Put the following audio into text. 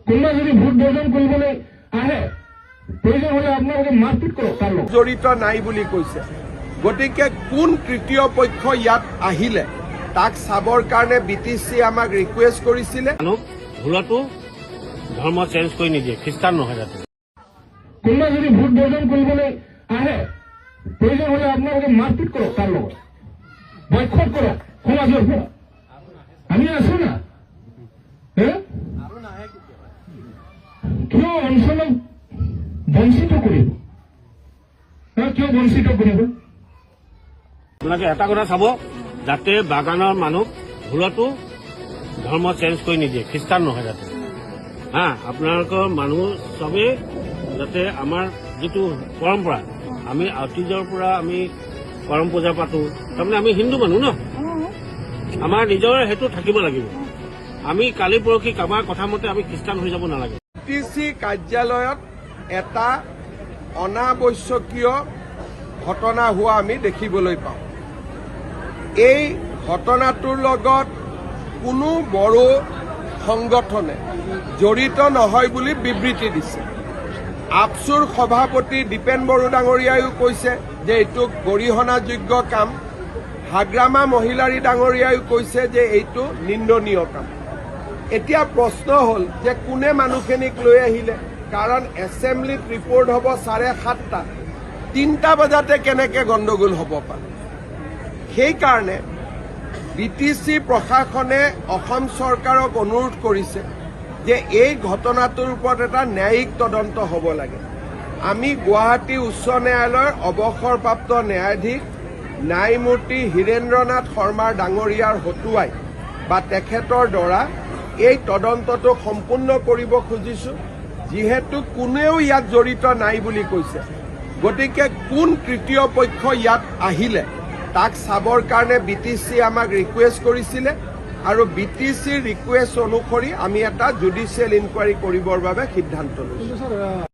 কোনোবা যদি ভোট বৰ্জন কৰিবলৈ আহে প্ৰয়োজন হলে আপোনালোকে মাৰপিট কৰক তাৰ লগত। জড়িত নাই বুলি কৈছে। গতিকে কোন তৃতীয় পক্ষ ইয়াত আহিলে তাক চাবৰ কাৰণে BTC আমাক ৰিকুৱেষ্ট কৰিছিলে। ভুলতো ধৰ্ম চেঞ্জ কৰি নিদিয়ে, খ্ৰীষ্টান নহয় যাতে। কোনোবা যদি ভোট বৰ্জন কৰিবলৈ আহে প্ৰয়োজন হলে আপোনালোকে মাৰপিট কৰক তাৰ লগত, বয়কট কৰক সমাজৰ পৰা। আমি আছো না, কিয় অঞ্চলক বঞ্চিত কৰিব, কিয় বঞ্চিত কৰিব? আপোনালোকে এটা কথা চাব, যাতে বাগানৰ মানুহ ভুলতো ধৰ্ম চেঞ্জ কৰি নিদিয়ে, খ্ৰীষ্টান নহয় যাতে। আপোনালোকৰ মানুহ চবেই যাতে আমাৰ যিটো পৰম্পৰা, আমি অতীজৰ পৰা আমি কৰম পূজা পাতো, তাৰমানে আমি হিন্দু মানুহ ন, আমাৰ নিজৰ সেইটো থাকিব লাগিব। আমি কালি পৰহি কাৰোবাৰ কথা মতে আমি খ্ৰীষ্টান হৈ যাব নালাগে। BTC কাৰ্যালয়ত এটা অনাৱশ্যকীয় ঘটনা হোৱা আমি দেখিবলৈ পাওঁ। এই ঘটনাটোৰ লগত কোনো বড়ো সংগঠনে জড়িত নহয় বুলি বিবৃতি দিছে। আপচুৰ সভাপতি দীপেন বড়ো ডাঙৰীয়াইও কৈছে যে এইটো গৰিহণাযোগ্য কাম। হাগ্ৰামা মহিলাৰী ডাঙৰীয়াইও কৈছে যে এইটো নিন্দনীয় কাম। এতিয়া প্ৰশ্ন হ'ল যে কোনে মানুহখিনিক লৈ আহিলে, কাৰণ এছেম্বলিত ৰিপৰ্ট হ'ব 7:30, 3টা বজাতে কেনেকে গণ্ডগোল হ'ব পাৰে। সেইকাৰণে BTC প্ৰশাসনে অসম চৰকাৰক অনুৰোধ কৰিছে যে এই ঘটনাটোৰ ওপৰত এটা ন্যায়িক তদন্ত হ'ব লাগে। আমি গুৱাহাটী উচ্চ ন্যায়ালয়ৰ অৱসৰপ্ৰাপ্ত ন্যায়াধীশ ন্যায়মূৰ্তি হীৰেন্দ্ৰনাথ শৰ্মাৰ ডাঙৰীয়াৰ হতুৱাই বা তেখেতৰ দ্বাৰা এই তদন্তটো সম্পূৰ্ণ কৰিব খুজিছো, যিহেতু কোনেও ইয়াত জড়িত নাই বুলি কৈছে। গতিকে কোন তৃতীয় পক্ষ ইয়াত আহিলে তাক চাবৰ কাৰণে BTC আমাক ৰিকুৱেষ্ট কৰিছিলে, আৰু BTC ৰিকুৱেষ্ট অনুসৰি আমি এটা জুডিচিয়েল ইনকুৱাৰী কৰিবৰ বাবে সিদ্ধান্ত লৈছো।